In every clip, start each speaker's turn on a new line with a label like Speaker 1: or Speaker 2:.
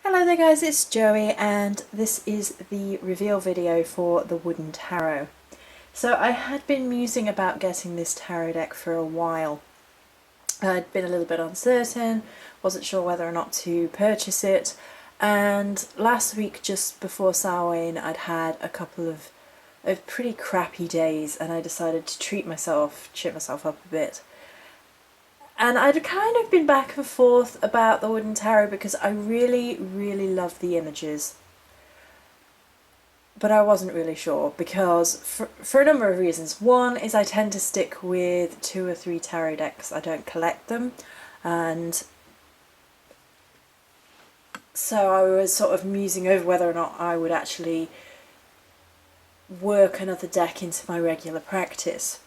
Speaker 1: Hello there guys, it's Joey and this is the reveal video for the wooden tarot. So I had been musing about getting this tarot deck for a while. I'd been a little bit uncertain, wasn't sure whether or not to purchase it, and last week just before Samhain I'd had a couple of pretty crappy days and I decided to cheer myself up a bit. And I'd kind of been back and forth about the wooden tarot because I really love the images. But I wasn't really sure because for a number of reasons. One is I tend to stick with 2 or 3 tarot decks. I don't collect them. And so I was sort of musing over whether or not I would actually work another deck into my regular practice.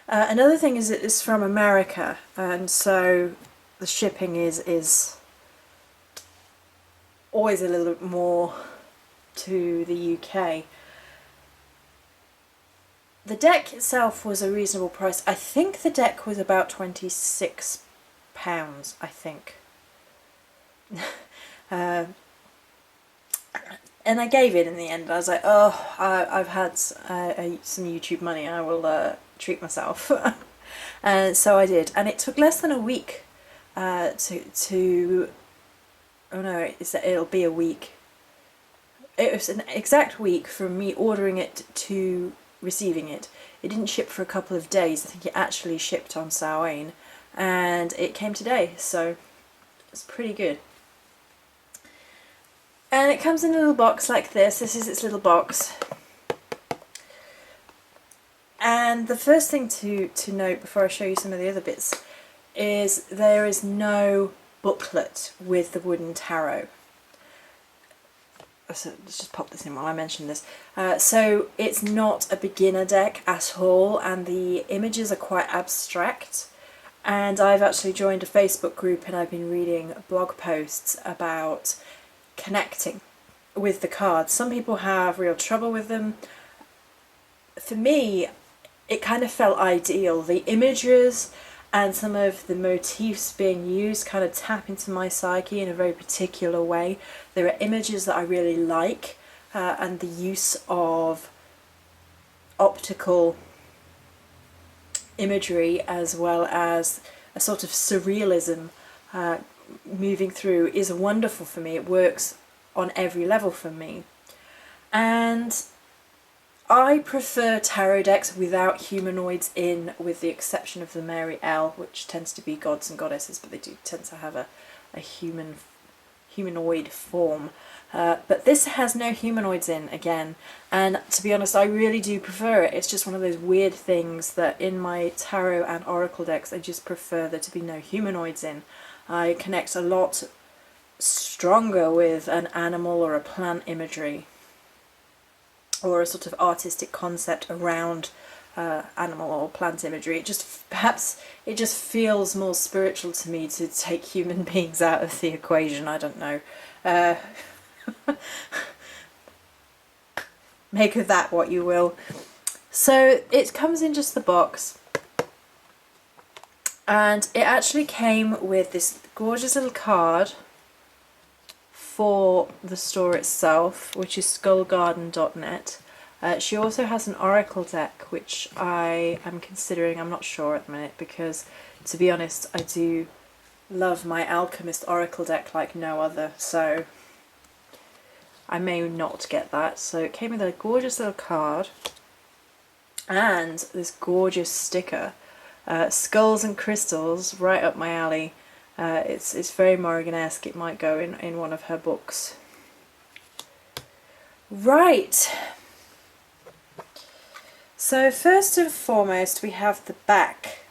Speaker 1: Another thing is it's from America, and so the shipping is always a little bit more to the UK. The deck itself was a reasonable price. I think the deck was about £26, I think. And I gave it in the end. I was like, oh, I've had some YouTube money, I will treat myself. So I did, and it took less than a week to oh no, it'll be a week. It was an exact week from me ordering it to receiving it. It didn't ship for a couple of days. I think it actually shipped on Samhain, and it came today, so it's pretty good. And it comes in a little box like this. This is its little box. And the first thing to note before I show you some of the other bits is there is no booklet with the wooden tarot. So let's just pop this in while I mention this. So it's not a beginner deck at all, and the images are quite abstract. And I've actually joined a Facebook group and I've been reading blog posts about connecting with the cards. Some people have real trouble with them. For me, it kind of felt ideal. The images and some of the motifs being used kind of tap into my psyche in a very particular way. There are images that I really like, and the use of optical imagery as well as a sort of surrealism moving through is wonderful for me. It works on every level for me. And I prefer tarot decks without humanoids in, with the exception of the Mary L, which tends to be gods and goddesses, but they do tend to have a humanoid form. But this has no humanoids in again, and to be honest, I really do prefer it. It's just one of those weird things that in my tarot and oracle decks I just prefer there to be no humanoids in. I connect a lot stronger with an animal or a plant imagery, or a sort of artistic concept around animal or plant imagery. It just feels more spiritual to me to take human beings out of the equation. I don't know. Make of that what you will. So it comes in just the box, and it actually came with this gorgeous little card for the store itself, which is skullgarden.net. She also has an oracle deck, which I am considering. I'm not sure at the minute because, to be honest, I do love my Alchemist oracle deck like no other, so I may not get that. So it came with a gorgeous little card and this gorgeous sticker. Skulls and crystals, right up my alley. It's very Morrigan-esque. It might go in one of her books. Right. So first and foremost we have the back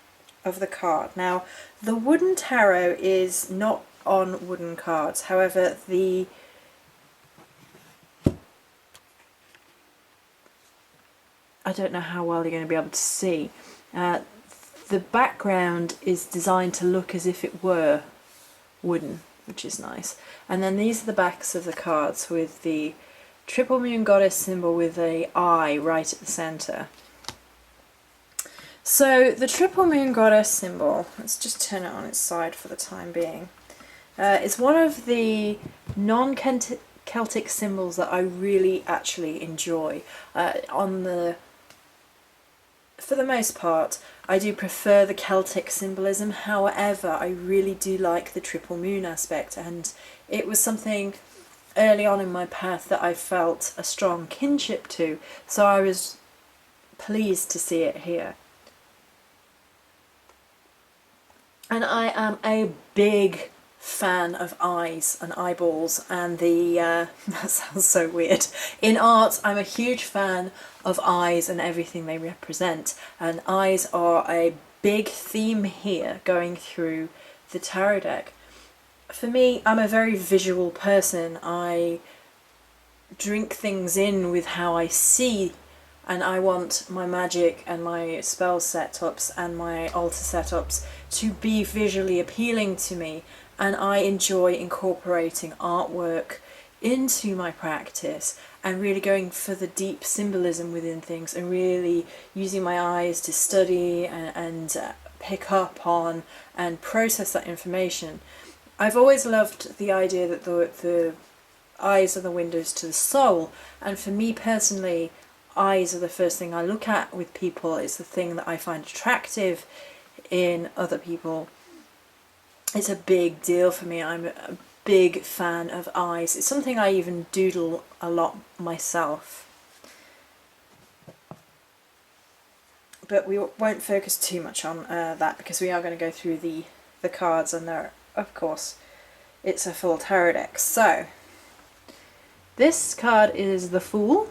Speaker 1: of the card. Now the wooden tarot is not on wooden cards, however I don't know how well you're going to be able to see. The background is designed to look as if it were wooden, which is nice. And then these are the backs of the cards with the triple moon goddess symbol with an eye right at the centre. So the triple moon goddess symbol, let's just turn it on its side for the time being. It's one of the non-Celtic symbols that I really actually enjoy. For the most part, I do prefer the Celtic symbolism. However, I really do like the triple moon aspect, and it was something early on in my path that I felt a strong kinship to, so I was pleased to see it here. And I am a big fan of eyes and eyeballs, and that sounds so weird. In art, I'm a huge fan of eyes and everything they represent, and eyes are a big theme here going through the tarot deck. For me, I'm a very visual person. I drink things in with how I see, and I want my magic and my spell setups and my altar setups to be visually appealing to me, and I enjoy incorporating artwork into my practice and really going for the deep symbolism within things and really using my eyes to study and pick up on and process that information. I've always loved the idea that the eyes are the windows to the soul, and for me personally, eyes are the first thing I look at with people. It's the thing that I find attractive in other people. It's a big deal for me. I'm a big fan of eyes. It's something I even doodle a lot myself. But we won't focus too much on that, because we are going to go through the cards, and there, of course, it's a full tarot deck. So, this card is the Fool.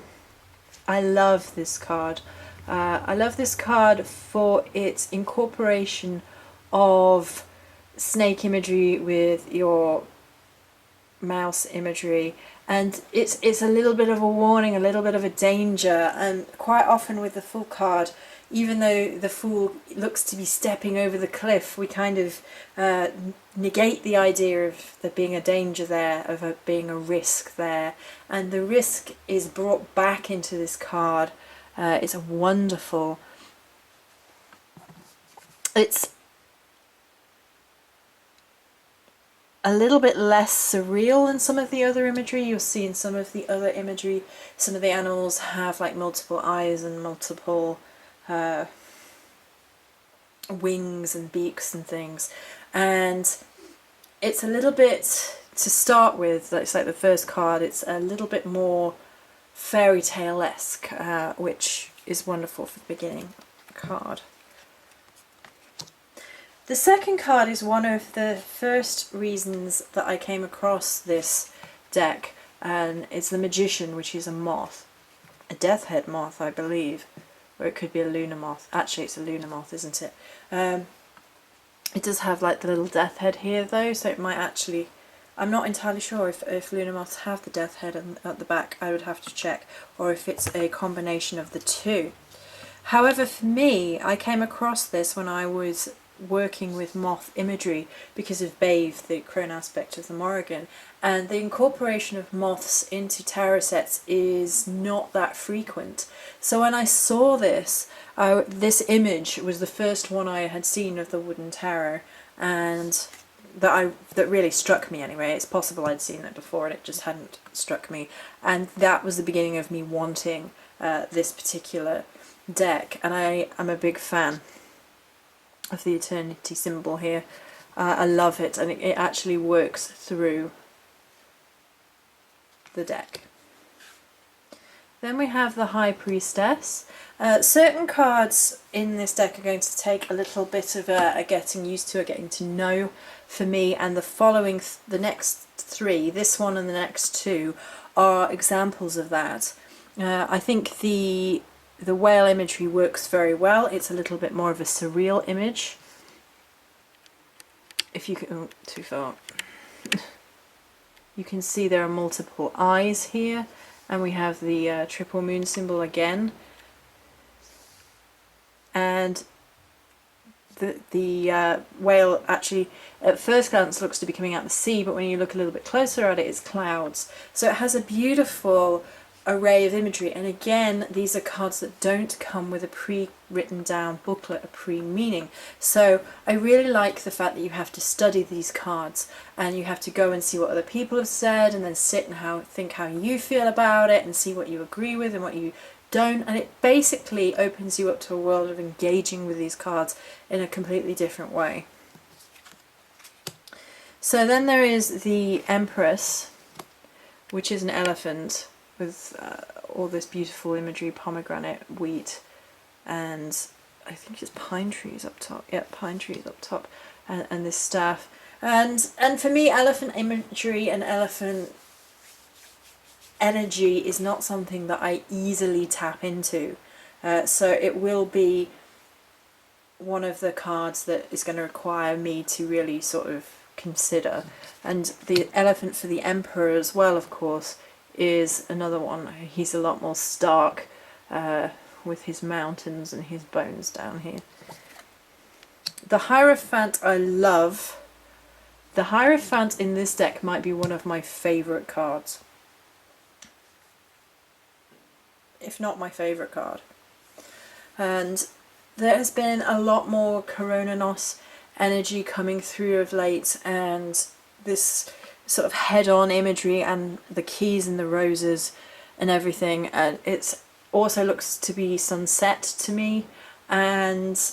Speaker 1: I love this card. I love this card for its incorporation of snake imagery with your mouse imagery, and it's a little bit of a warning, a little bit of a danger. And quite often with the Fool card, even though the Fool looks to be stepping over the cliff, we kind of negate the idea of there being a danger there, of it being a risk there, and the risk is brought back into this card. It's wonderful. It's a little bit less surreal than some of the other imagery. You'll see in some of the other imagery, some of the animals have like multiple eyes and multiple wings and beaks and things, and it's a little bit, to start with, it's like the first card, it's a little bit more fairy tale-esque, which is wonderful for the beginning card. The second card is one of the first reasons that I came across this deck, and it's the Magician, which is a moth, a death head moth, I believe, or it could be a lunar moth. Actually, it's a lunar moth, isn't it? It does have like the little death head here though, so it might actually, I'm not entirely sure if lunar moths have the death head at the back. I would have to check, or if it's a combination of the two. However, for me, I came across this when I was working with moth imagery because of Bave, the crone aspect of the Morrigan, and the incorporation of moths into tarot sets is not that frequent. So when I saw this, this image was the first one I had seen of the wooden tarot, and that really struck me anyway. It's possible I'd seen it before and it just hadn't struck me, and that was the beginning of me wanting this particular deck, and I am a big fan of the eternity symbol here. I love it, and it actually works through the deck. Then we have the High Priestess. Certain cards in this deck are going to take a little bit of a getting used to, a getting to know for me, and the next three, this one and the next two, are examples of that. I think the whale imagery works very well. It's a little bit more of a surreal image. If you can, oh, too far. You can see there are multiple eyes here, and we have the triple moon symbol again. And the whale actually at first glance looks to be coming out of the sea, but when you look a little bit closer at it, it's clouds. So it has a beautiful array of imagery. And again, these are cards that don't come with a pre-written down booklet, a pre-meaning. So I really like the fact that you have to study these cards and you have to go and see what other people have said and then sit and think how you feel about it and see what you agree with and what you don't. And it basically opens you up to a world of engaging with these cards in a completely different way. So then there is the Empress, which is an elephant with all this beautiful imagery, pomegranate, wheat, and I think it's pine trees up top. Yeah, pine trees up top, and this staff. And for me, elephant imagery and elephant energy is not something that I easily tap into. So it will be one of the cards that is going to require me to really sort of consider. And the elephant for the Emperor as well, of course, is another one. He's a lot more stark with his mountains and his bones down here. The Hierophant I love. The Hierophant in this deck might be one of my favourite cards, if not my favourite card. And there has been a lot more Coronanos energy coming through of late, and this sort of head-on imagery and the keys and the roses and everything, and it also looks to be sunset to me, and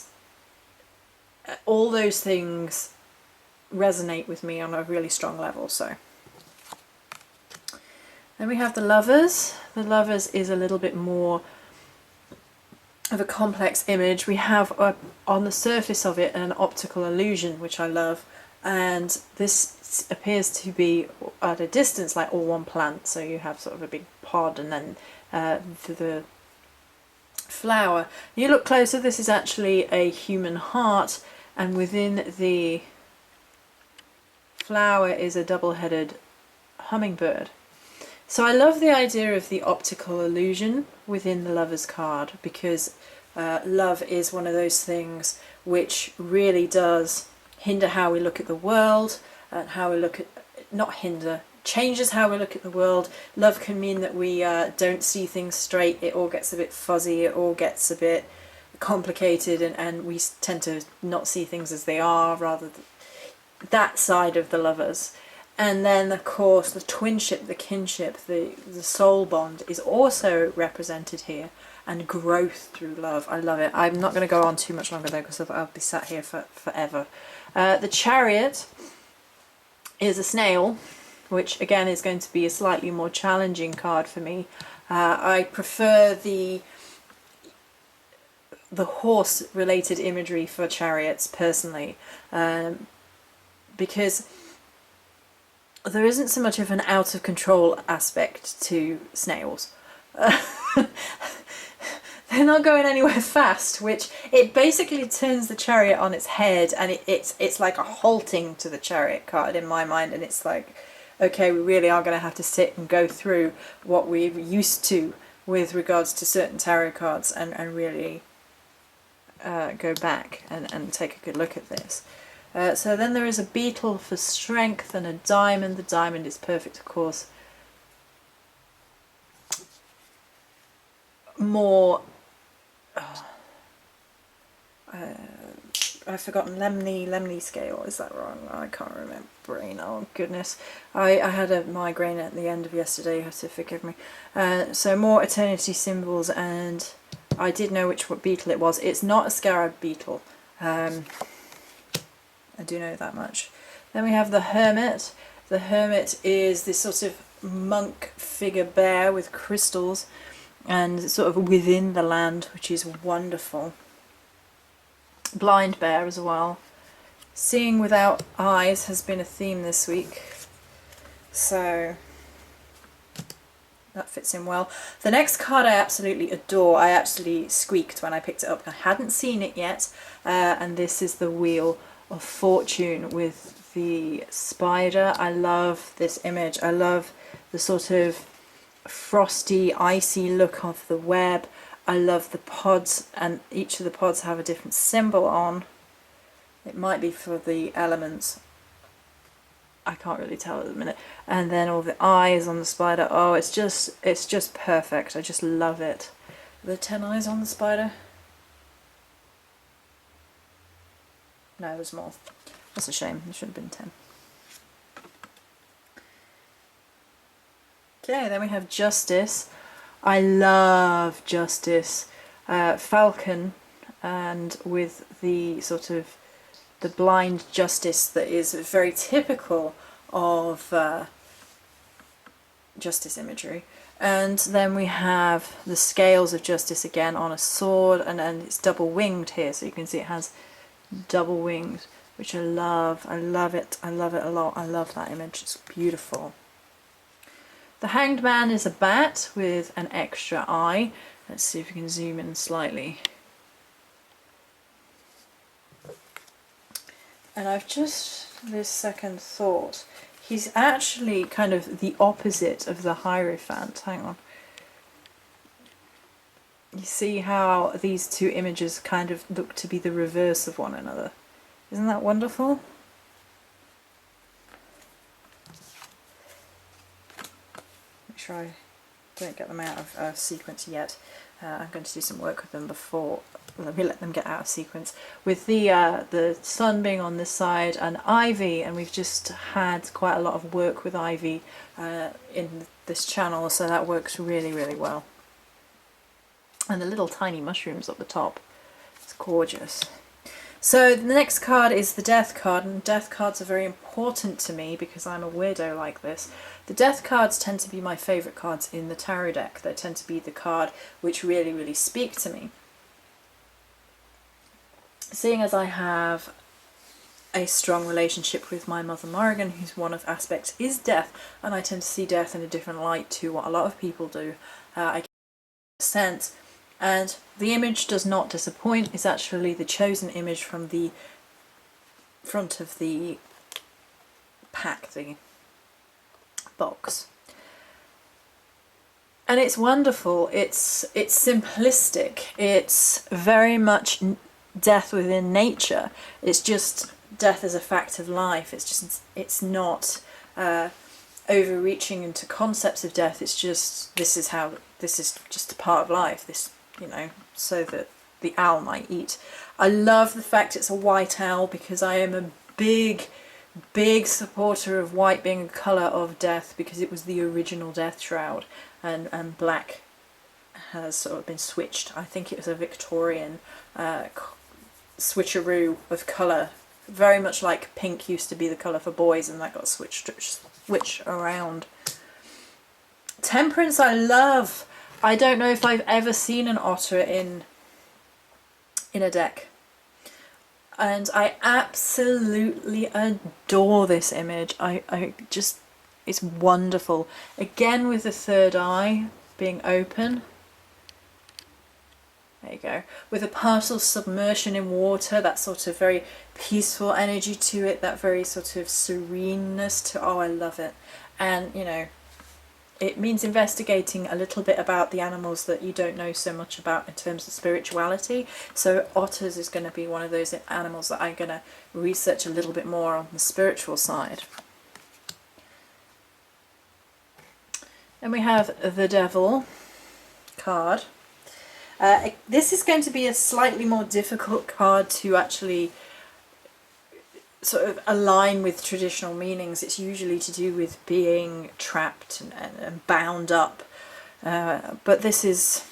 Speaker 1: all those things resonate with me on a really strong level. So then we have the Lovers. The Lovers is a little bit more of a complex image. We have on the surface of it an optical illusion, which I love, and this appears to be at a distance like all one plant. So you have sort of a big pod and then the flower. You look closer, this is actually a human heart, and within the flower is a double-headed hummingbird. So I love the idea of the optical illusion within the Lovers card, because love is one of those things which really does hinder how we look at the world, and how we look at, not hinder, changes how we look at the world. Love can mean that we don't see things straight, it all gets a bit fuzzy, it all gets a bit complicated, and we tend to not see things as they are, rather than that side of the Lovers. And then of course the twinship, the kinship, the soul bond is also represented here, and growth through love. I love it. I'm not going to go on too much longer though, because I'll be sat here forever. The Chariot is a snail, which again is going to be a slightly more challenging card for me. I prefer the horse related imagery for chariots personally, because there isn't so much of an out of control aspect to snails. They're not going anywhere fast, which it basically turns the chariot on its head, and it's like a halting to the Chariot card in my mind, and it's like, okay, we really are going to have to sit and go through what we're used to with regards to certain tarot cards, and really go back and take a good look at this. So then there is a beetle for strength and a diamond. The diamond is perfect, of course. More... I've forgotten, Lemny scale, is that wrong? I can't remember. Brain, oh goodness. I had a migraine at the end of yesterday, you have to forgive me. So more eternity symbols, and I did know which beetle it was. It's not a scarab beetle. I do know that much. Then we have the Hermit. The Hermit is this sort of monk figure bear with crystals and sort of within the land, which is wonderful. Blind bear as well. Seeing without eyes has been a theme this week, so that fits in well. The next card I absolutely adore. I actually squeaked when I picked it up. I hadn't seen it yet, and this is the Wheel of Fortune with the spider. I love this image. I love the sort of frosty, icy look of the web. I love the pods, and each of the pods have a different symbol on. It might be for the elements. I can't really tell at the minute. And then all the eyes on the spider. Oh, it's just perfect. I just love it. Are there 10 eyes on the spider? No, there's more. That's a shame. There should have been 10. Okay, then we have Justice. I love Justice. Falcon, and with the sort of the blind justice that is very typical of Justice imagery. And then we have the scales of Justice again on a sword, and then it's double winged here, so you can see it has double wings, which I love. I love it. I love it a lot. I love that image. It's beautiful. The Hanged Man is a bat with an extra eye. Let's see if we can zoom in slightly. And I've just this second thought, he's actually kind of the opposite of the Hierophant. Hang on. You see how these two images kind of look to be the reverse of one another. Isn't that wonderful? Make sure I don't get them out of sequence yet. I'm going to do some work with them before. Let me let them get out of sequence. With the sun being on this side and Ivy, and we've just had quite a lot of work with Ivy in this channel, so that works really, really well. And the little tiny mushrooms up the top. It's gorgeous. So the next card is the Death card, and Death cards are very important to me because I'm a weirdo like this. The Death cards tend to be my favourite cards in the tarot deck. They tend to be the card which really, really speak to me. Seeing as I have a strong relationship with my mother Morrigan, whose one of aspects is death, and I tend to see death in a different light to what a lot of people do, I get a sense. And the image does not disappoint. It's actually the chosen image from the front of the pack, the box. And it's wonderful. It's simplistic. It's very much death within nature. It's just death as a fact of life. It's not overreaching into concepts of death. It's just this is just a part of life. This, so that the owl might eat. I love the fact it's a white owl because I am a big supporter of white being a colour of death, because it was the original death shroud, and black has sort of been switched. I think it was a Victorian switcheroo of colour, very much like pink used to be the colour for boys and that got switched around. Temperance I love. I don't know if I've ever seen an otter in a deck, and I absolutely adore this image. I just, it's wonderful. Again with the third eye being open. There you go. With a partial submersion in water, that sort of very peaceful energy to it, that very sort of sereneness to, oh, I love it. And, it means investigating a little bit about the animals that you don't know so much about in terms of spirituality. So otters is going to be one of those animals that I'm going to research a little bit more on the spiritual side. Then we have the Devil card. This is going to be a slightly more difficult card to actually sort of align with traditional meanings. It's usually to do with being trapped and bound up, but this is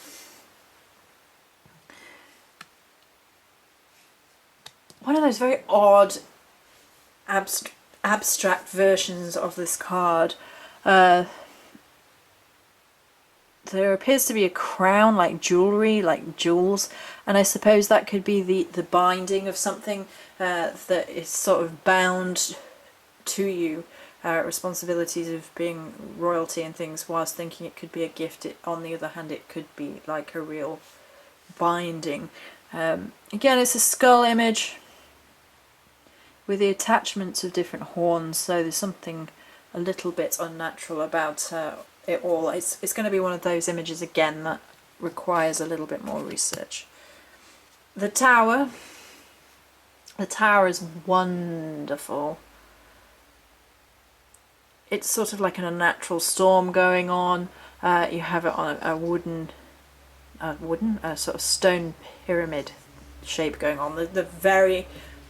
Speaker 1: one of those very odd abstract versions of this card. There appears to be a crown, like jewellery, like jewels, and I suppose that could be the binding of something that is sort of bound to you, responsibilities of being royalty and things, whilst thinking it could be a gift. On the other hand, it could be like a real binding. Again, it's a skull image with the attachments of different horns, so there's something a little bit unnatural about it all. It's going to be one of those images again that requires a little bit more research. The Tower. The Tower is wonderful. it's sort of like an unnatural storm going on. You have it on a sort of stone pyramid shape going on. The very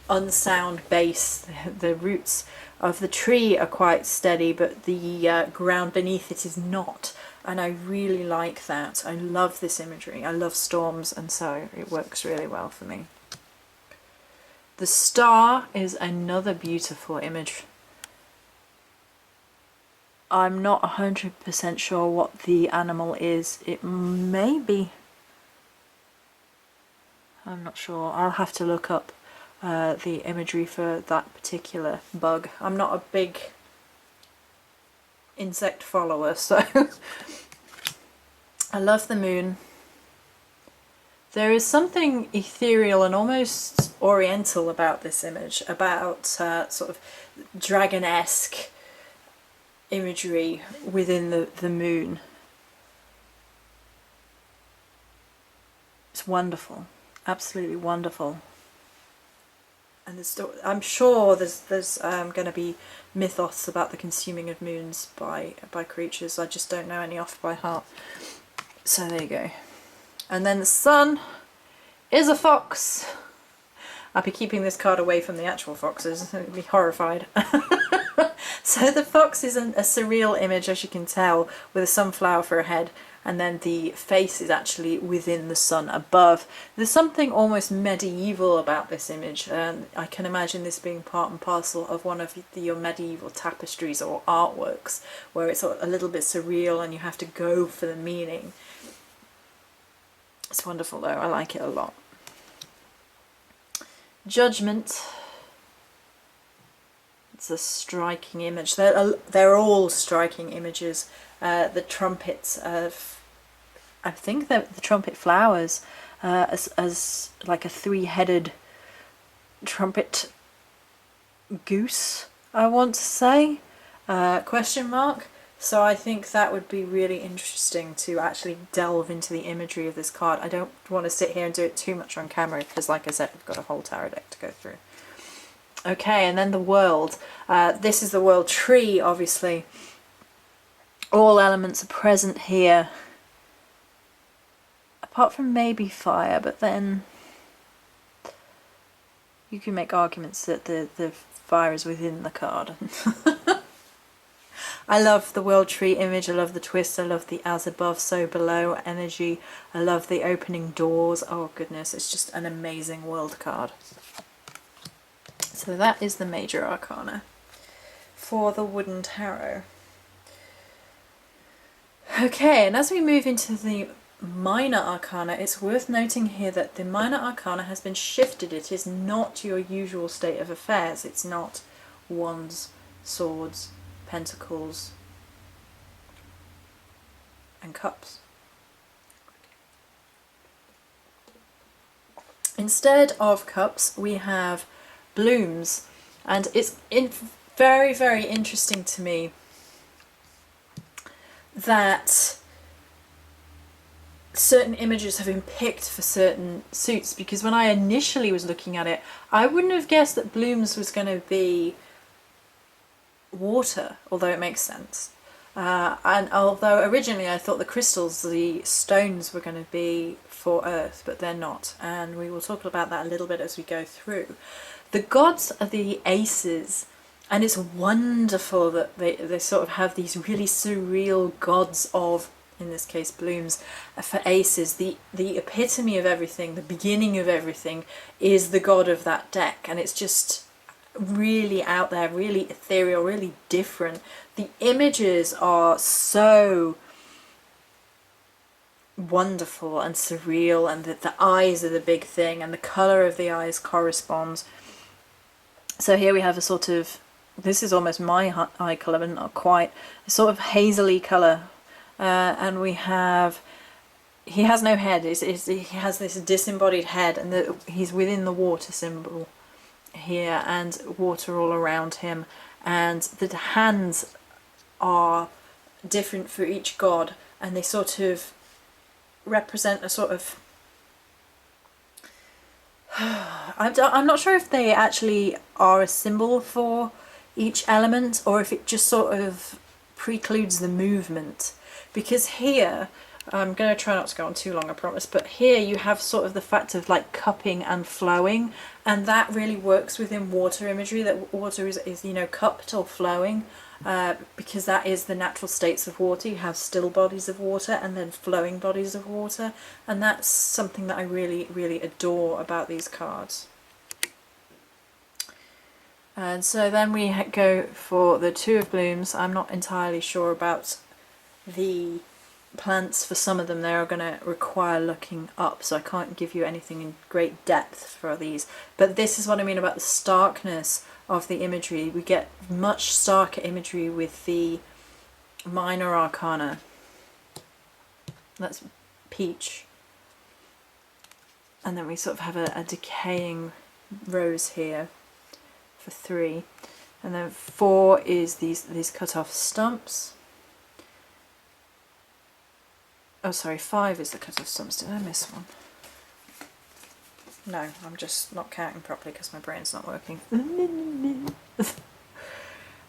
Speaker 1: unsound base, the roots of the tree are quite steady, but the ground beneath it is not. And I really like that. I love this imagery. I love storms, and so it works really well for me. The star is another beautiful image. I'm not 100% sure what the animal is. It may be... I'm not sure. I'll have to look up the imagery for that particular bug. I'm not a big insect follower, so I love the moon. There is something ethereal and almost oriental about this image, about sort of dragon-esque imagery within the moon. It's wonderful, absolutely wonderful. And I'm sure there's going to be mythos about the consuming of moons by creatures. I just don't know any off by heart. So there you go. And then the sun is a fox. I'll be keeping this card away from the actual foxes. I'd be horrified. So the fox is a surreal image, as you can tell, with a sunflower for a head, and then the face is actually within the sun above. There's something almost medieval about this image, and I can imagine this being part and parcel of one of your medieval tapestries or artworks, where it's a little bit surreal and you have to go for the meaning. It's wonderful though, I like it a lot. Judgment. It's a striking image. They're all striking images. The trumpets of, I think that the trumpet flowers as like a three-headed trumpet goose, I want to say, question mark. So I think that would be really interesting to actually delve into the imagery of this card. I don't want to sit here and do it too much on camera because, like I said, we've got a whole tarot deck to go through. Okay, and then the world. This is the world tree, obviously. All elements are present here. Apart from maybe fire, but then you can make arguments that the fire is within the card. I love the world tree image, I love the twist, I love the as above so below energy, I love the opening doors. Oh goodness, it's just an amazing world card. So that is the major arcana for the wooden tarot. Okay, and as we move into the minor arcana, it's worth noting here that the minor arcana has been shifted. It is not your usual state of affairs. It's not wands, swords, pentacles and cups. Instead of cups, we have blooms, and it's very, very interesting to me that certain images have been picked for certain suits, because when I initially was looking at it, I wouldn't have guessed that blooms was going to be water, although it makes sense. And although originally I thought the crystals, the stones, were going to be for earth, but they're not, and we will talk about that a little bit as we go through. The gods are the aces, and it's wonderful that they sort of have these really surreal gods of, in this case, blooms, for aces. The epitome of everything, the beginning of everything, is the god of that deck, and it's just really out there, really ethereal, really different. The images are so wonderful and surreal, and the eyes are the big thing, and the colour of the eyes corresponds. So here we have a sort of, this is almost my eye colour, but not quite, a sort of hazily colour. And we have, he has no head, he has this disembodied head, and he's within the water symbol here, and water all around him, and the hands are different for each god, and they sort of represent a sort of, I'm not sure if they actually are a symbol for each element, or if it just sort of precludes the movement. Because here, I'm going to try not to go on too long, I promise, but here you have sort of the fact of like cupping and flowing, and that really works within water imagery, that water is you know, cupped or flowing, because that is the natural states of water. You have still bodies of water and then flowing bodies of water, and that's something that I really, really adore about these cards. And so then we go for the Two of Blooms. I'm not entirely sure about the plants. For some of them they are going to require looking up, so I can't give you anything in great depth for these, but this is what I mean about the starkness of the imagery. We get much starker imagery with the minor arcana. That's peach, and then we sort of have a decaying rose here for 3, and then 4 is these cut off stumps. Oh, sorry, 5 is the cut-off stumps. Did I miss one? No, I'm just not counting properly because my brain's not working. And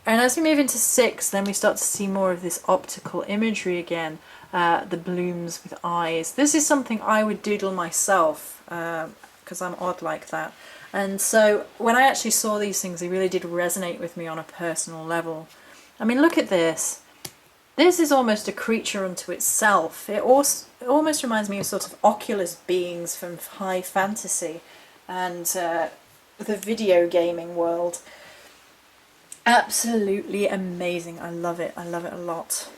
Speaker 1: as we move into 6, then we start to see more of this optical imagery again. The blooms with eyes. This is something I would doodle myself because I'm odd like that. And so when I actually saw these things, they really did resonate with me on a personal level. I mean, look at this. This is almost a creature unto itself. It almost reminds me of sort of oculus beings from high fantasy and the video gaming world. Absolutely amazing. I love it. I love it a lot.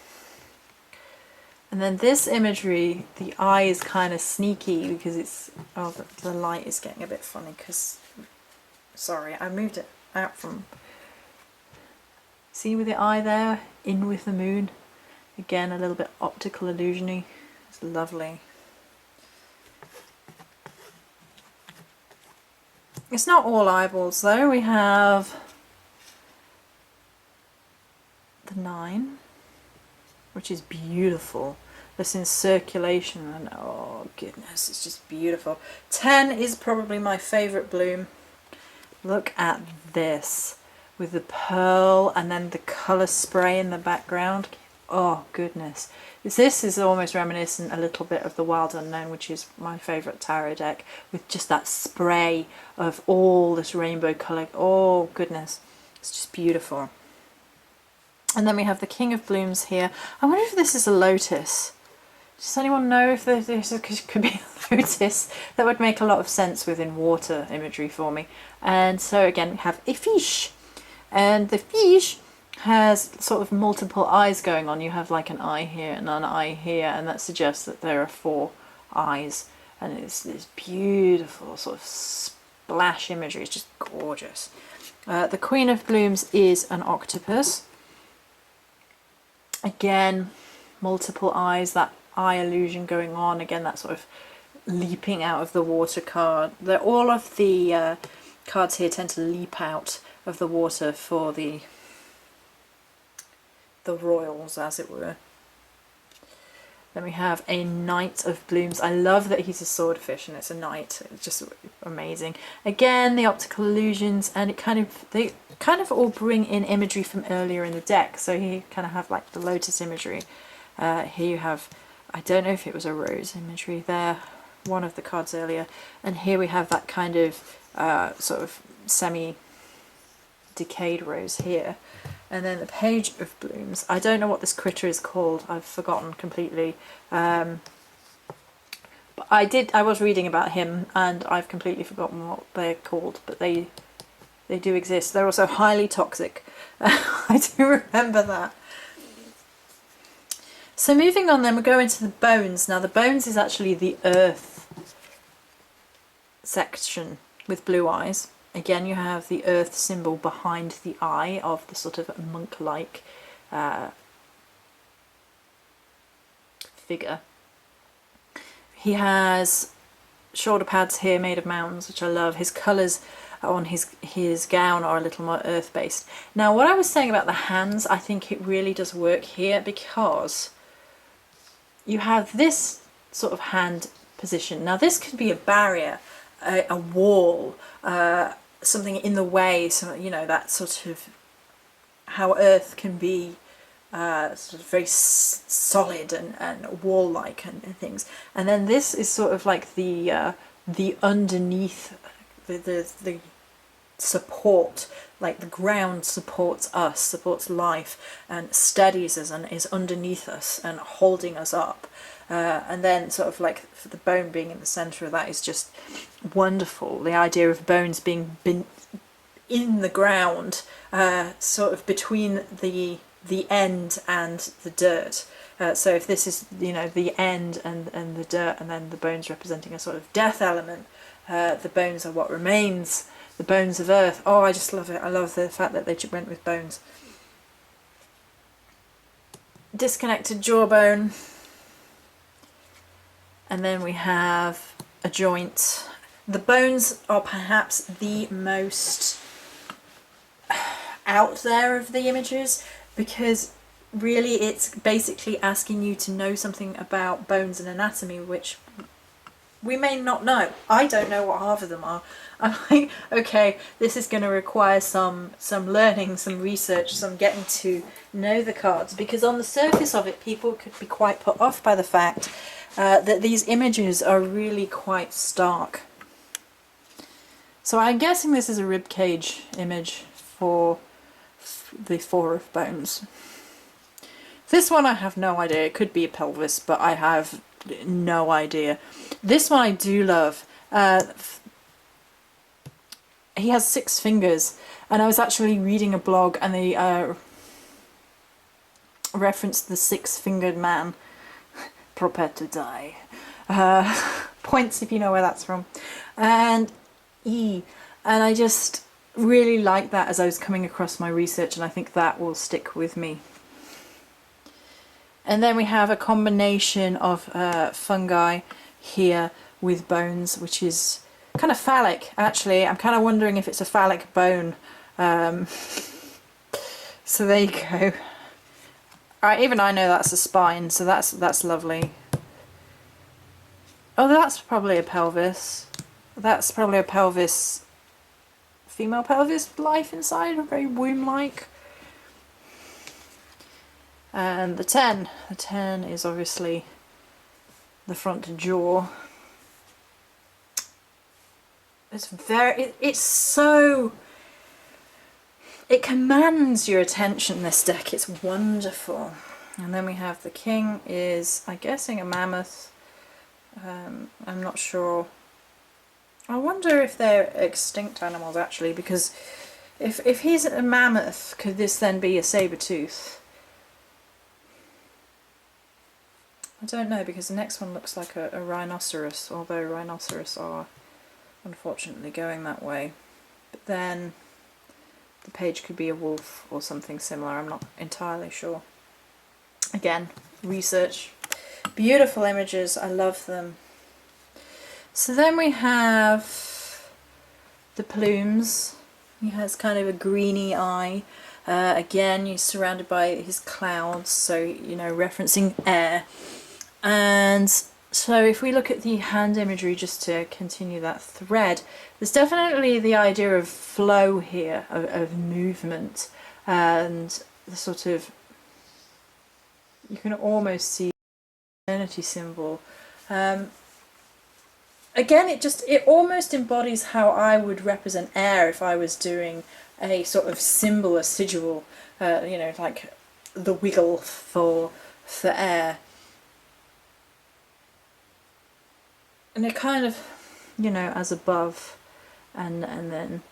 Speaker 1: And then this imagery, the eye is kind of sneaky because it's... Oh, the light is getting a bit funny because... Sorry, I moved it out from... See with the eye there? In with the moon. Again, a little bit optical illusion-y. It's lovely. It's not all eyeballs though. We have the 9, which is beautiful. That's in circulation, and oh goodness, it's just beautiful. 10 is probably my favourite bloom. Look at this, with the pearl and then the colour spray in the background. Oh goodness, this is almost reminiscent a little bit of the Wild Unknown, which is my favourite tarot deck, with just that spray of all this rainbow colour. Oh goodness, it's just beautiful. And then we have the King of Blooms here. I wonder if this is a lotus. Does anyone know if this could be a lotus? That would make a lot of sense within water imagery for me. And so again we have a fish, and the fish has sort of multiple eyes going on. You have like an eye here and an eye here, and that suggests that there are 4 eyes, and it's this beautiful sort of splash imagery. It's just gorgeous. The Queen of Blooms is an octopus. Again, multiple eyes, that eye illusion going on. Again, that sort of leaping out of the water card. All of the cards here tend to leap out of the water for the royals, as it were. Then we have a Knight of Blooms. I love that he's a swordfish and it's a knight. It's just amazing. Again, the optical illusions, and they kind of all bring in imagery from earlier in the deck. So you kind of have like the lotus imagery. Here you have, I don't know if it was a rose imagery there, one of the cards earlier, and here we have that kind of sort of semi-decayed rose here. And then the Page of Blooms. I don't know what this critter is called. I've forgotten completely. But I was reading about him, and I've completely forgotten what they're called. But they do exist. They're also highly toxic. I do remember that. So moving on, then we go into the bones. Now the bones is actually the earth section with blue eyes. Again, you have the earth symbol behind the eye of the sort of monk-like figure. He has shoulder pads here made of mountains, which I love. His colours on his gown are a little more earth-based. Now, what I was saying about the hands, I think it really does work here, because you have this sort of hand position. Now, this could be a barrier, a wall, something in the way, so you know, that sort of how earth can be sort of very solid and wall-like and things. And then this is sort of like the underneath, the support, like the ground supports us, supports life, and steadies us and is underneath us and holding us up. And then sort of like the bone being in the centre of that is just wonderful. The idea of bones being in the ground, sort of between the end and the dirt. So if this is, you know, the end and the dirt, and then the bones representing a sort of death element, the bones are what remains, the bones of earth. Oh, I just love it. I love the fact that they went with bones. Disconnected jawbone. And then we have a joint. The bones are perhaps the most out there of the images, because really it's basically asking you to know something about bones and anatomy, which we may not know. I don't know what half of them are. I'm like, okay, this is going to require some learning, some research, some getting to know the cards, because on the surface of it people could be quite put off by the fact that these images are really quite stark. So I'm guessing this is a ribcage image for the Four of Bones. This one I have no idea. It could be a pelvis, but I have no idea. This one I do love. He has 6 fingers, and I was actually reading a blog and they referenced the 6-fingered man prepared to die. Points if you know where that's from. And I just really like that as I was coming across my research, and I think that will stick with me. And then we have a combination of fungi here with bones, which is kind of phallic, actually. I'm kind of wondering if it's a phallic bone. So there you go. Alright, even I know that's a spine, so that's lovely. Oh, that's probably a pelvis. That's probably a pelvis, female pelvis with life inside, very womb-like. And the 10 is obviously the front jaw. It's so, it commands your attention, this deck. It's wonderful. And then we have the king is, I'm guessing, a mammoth. I'm not sure. I wonder if they're extinct animals, actually, because if he's a mammoth, could this then be a saber-tooth? I don't know, because the next one looks like a rhinoceros, although rhinoceros are unfortunately going that way. But then the page could be a wolf or something similar, I'm not entirely sure. Again, research. Beautiful images, I love them. So then we have the Plumes. He has kind of a greeny eye. Again, he's surrounded by his clouds, so, you know, referencing air. And so if we look at the hand imagery, just to continue that thread, there's definitely the idea of flow here, of movement, and the sort of, you can almost see the eternity symbol. Again, it almost embodies how I would represent air if I was doing a sort of symbol, a sigil, you know, like the wiggle for air. And it kind of, you know, as above, and then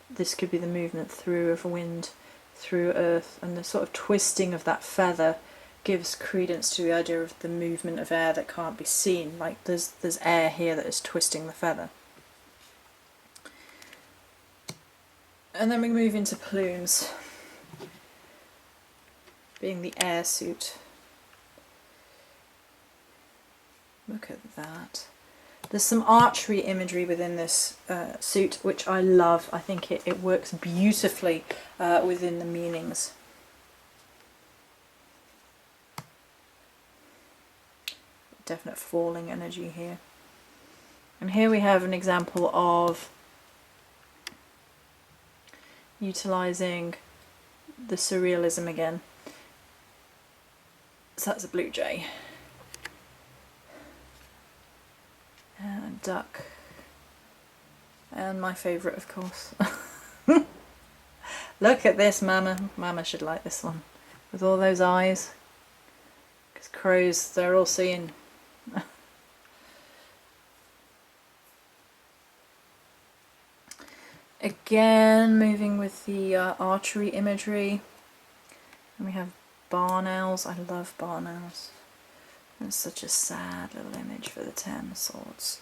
Speaker 1: this could be the movement through of wind, through earth, and the sort of twisting of that feather gives credence to the idea of the movement of air that can't be seen. Like there's air here that is twisting the feather. And then we move into Plumes, being the air suit. Look at that. There's some archery imagery within this suit, which I love. I think it works beautifully within the meanings. Definite falling energy here. And here we have an example of utilising the surrealism again. So that's a blue jay. And a duck. And my favourite, of course. Look at this, Mama. Mama should like this one. With all those eyes. Because crows, they're all seeing. Again, moving with the archery imagery. And we have barn owls. I love barn owls. It's such a sad little image for the Ten of Swords.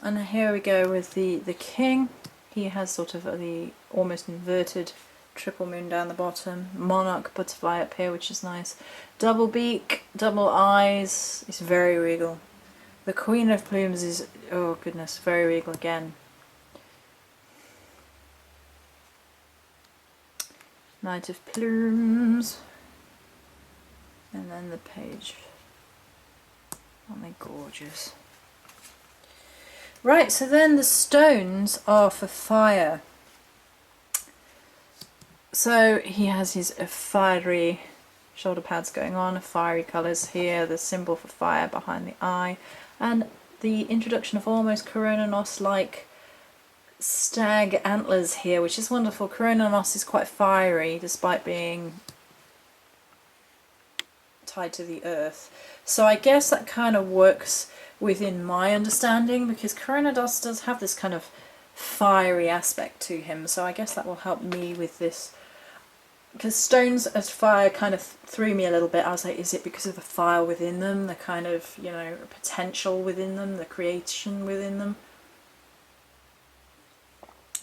Speaker 1: And here we go with the king. He has sort of the almost inverted triple moon down the bottom. Monarch butterfly up here, which is nice. Double beak, double eyes. It's very regal. The Queen of Plumes is, oh goodness, very regal again. Knight of Plumes. And then the page. Aren't they gorgeous? Right, so then the stones are for fire. So he has his fiery shoulder pads going on, fiery colours here, the symbol for fire behind the eye, and the introduction of almost Coronanos-like stag antlers here, which is wonderful. Coronanos is quite fiery despite being tied to the earth. So I guess that kind of works within my understanding, because Coronados does have this kind of fiery aspect to him, so I guess that will help me with this. Because stones as fire kind of threw me a little bit. I was like, is it because of the fire within them, the kind of, you know, potential within them, the creation within them?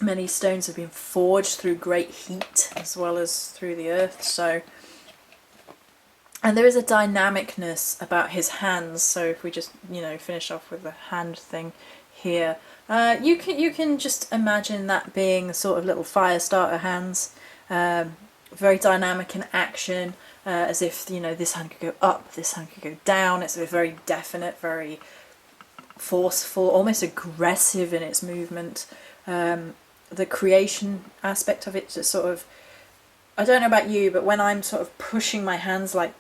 Speaker 1: Many stones have been forged through great heat as well as through the earth, so... And there is a dynamicness about his hands, so if we just, you know, finish off with the hand thing here, you can just imagine that being sort of little fire starter hands, very dynamic in action, as if, you know, this hand could go up, this hand could go down. It's very definite, very forceful, almost aggressive in its movement. The creation aspect of it, just sort of, I don't know about you, but when I'm sort of pushing my hands like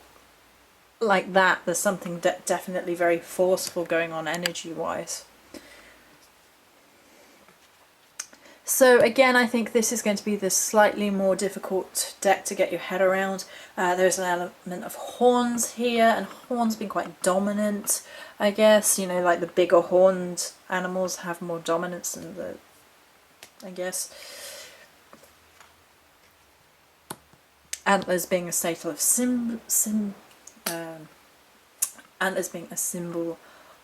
Speaker 1: that, there's something definitely very forceful going on energy-wise. So again, I think this is going to be the slightly more difficult deck to get your head around. There's an element of horns here, and horns being quite dominant, I guess. You know, like the bigger horned animals have more dominance than the, I guess. Antlers being a state of antlers being a symbol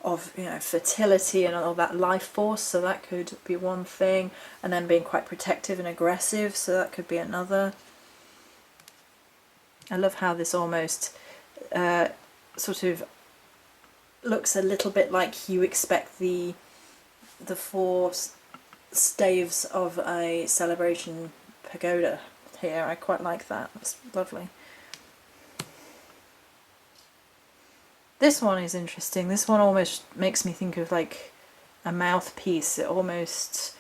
Speaker 1: of, you know, fertility and all that life force, so that could be one thing, and then being quite protective and aggressive, so that could be another. I love how this almost sort of looks a little bit like you expect the four staves of a celebration pagoda here. I quite like that. That's lovely. This one is interesting. This one almost makes me think of like a mouthpiece. It almost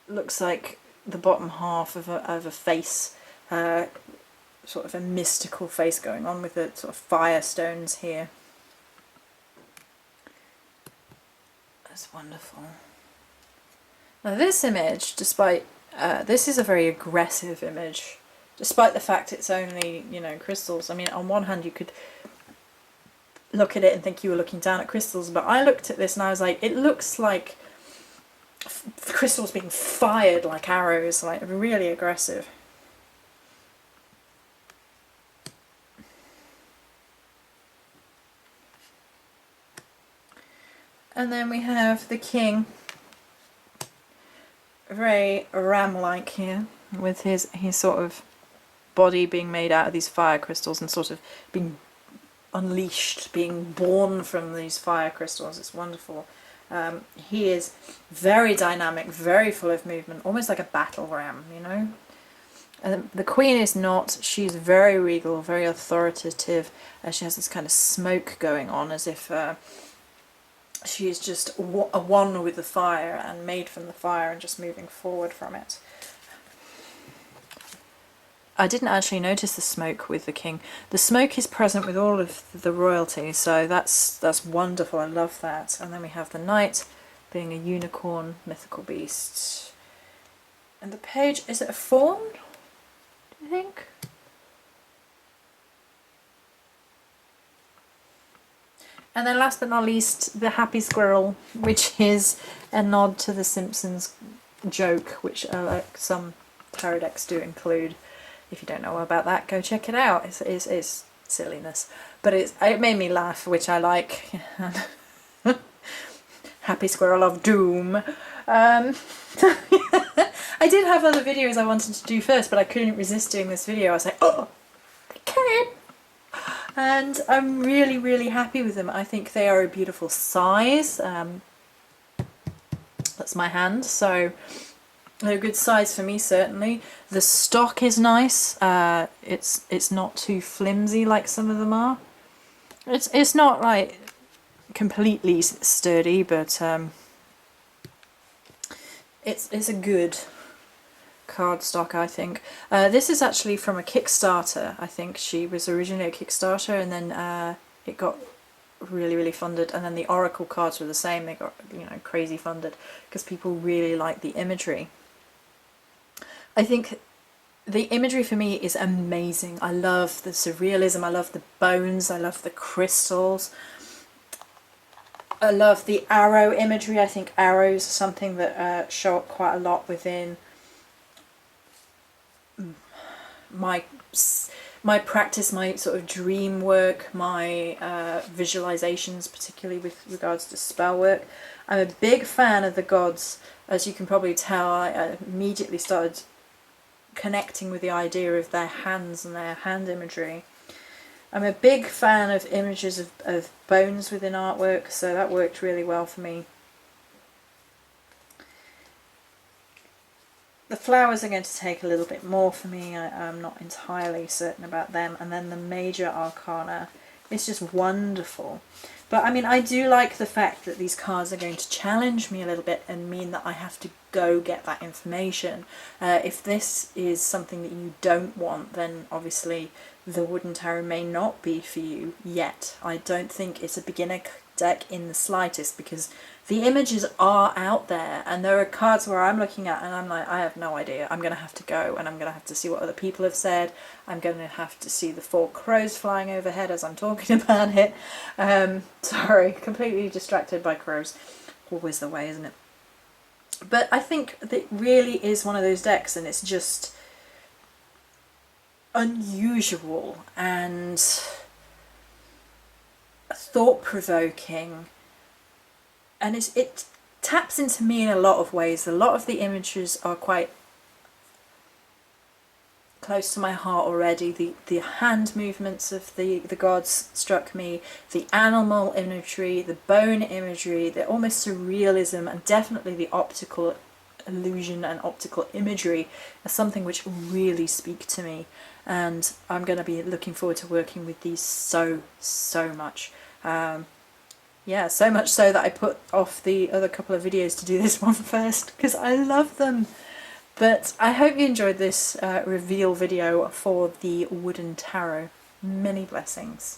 Speaker 1: looks like the bottom half of a face, sort of a mystical face going on with the sort of fire stones here. That's wonderful. Now this image, despite this is a very aggressive image, despite the fact it's only, you know, crystals. I mean, on one hand you could look at it and think you were looking down at crystals, but I looked at this and I was like, it looks like crystals being fired like arrows, like really aggressive. And then we have the king, very ram-like here, with his sort of body being made out of these fire crystals and sort of being unleashed, being born from these fire crystals. It's wonderful. He is very dynamic, very full of movement, almost like a battle ram, you know. And the queen is not. She's very regal, very authoritative. She has this kind of smoke going on, as if she is just one with the fire and made from the fire and just moving forward from it. I didn't actually notice the smoke with the king. The smoke is present with all of the royalty, so that's wonderful. I love that. And then we have the knight being a unicorn mythical beast. And the page, is it a fawn, do you think? And then last but not least, the happy squirrel, which is a nod to the Simpsons joke, which some tarot decks do include. If you don't know about that, go check it out. It's silliness, but it made me laugh, which I like. Happy squirrel of doom. I did have other videos I wanted to do first, but I couldn't resist doing this video. I was like, oh, I can. And I'm really, really happy with them. I think they are a beautiful size. That's my hand, so they're a good size for me, certainly. The stock is nice. It's not too flimsy like some of them are. It's not like completely sturdy, but it's a good cardstock, I think. This is actually from a Kickstarter. I think she was originally a Kickstarter, and then it got really, really funded, and then the Oracle cards were the same. They got, you know, crazy funded because people really like the imagery. I think the imagery for me is amazing. I love the surrealism, I love the bones, I love the crystals, I love the arrow imagery. I think arrows are something that show up quite a lot within my practice, my sort of dream work, my visualizations, particularly with regards to spell work. I'm a big fan of the gods. As you can probably tell, I immediately started connecting with the idea of their hands and their hand imagery. I'm a big fan of images of bones within artwork, so that worked really well for me. The flowers are going to take a little bit more for me. I'm not entirely certain about them. And then the major arcana is just wonderful. But I mean, I do like the fact that these cards are going to challenge me a little bit and mean that I have to go get that information. If this is something that you don't want, then obviously the Wooden Tarot may not be for you yet. I don't think it's a beginner deck in the slightest, because the images are out there, and there are cards where I'm looking at and I'm like, I have no idea. I'm going to have to go and I'm going to have to see what other people have said. I'm going to have to see the 4 crows flying overhead as I'm talking about it. Sorry, completely distracted by crows. Always the way, isn't it? But I think that it really is one of those decks, and it's just unusual and thought-provoking, and it taps into me in a lot of ways. A lot of the images are quite close to my heart already. The hand movements of the gods struck me, the animal imagery, the bone imagery, the almost surrealism, and definitely the optical illusion and optical imagery are something which really speak to me, and I'm going to be looking forward to working with these so much. Yeah, so much so that I put off the other couple of videos to do this one first, because I love them. But I hope you enjoyed this reveal video for the Wooden Tarot. Many blessings.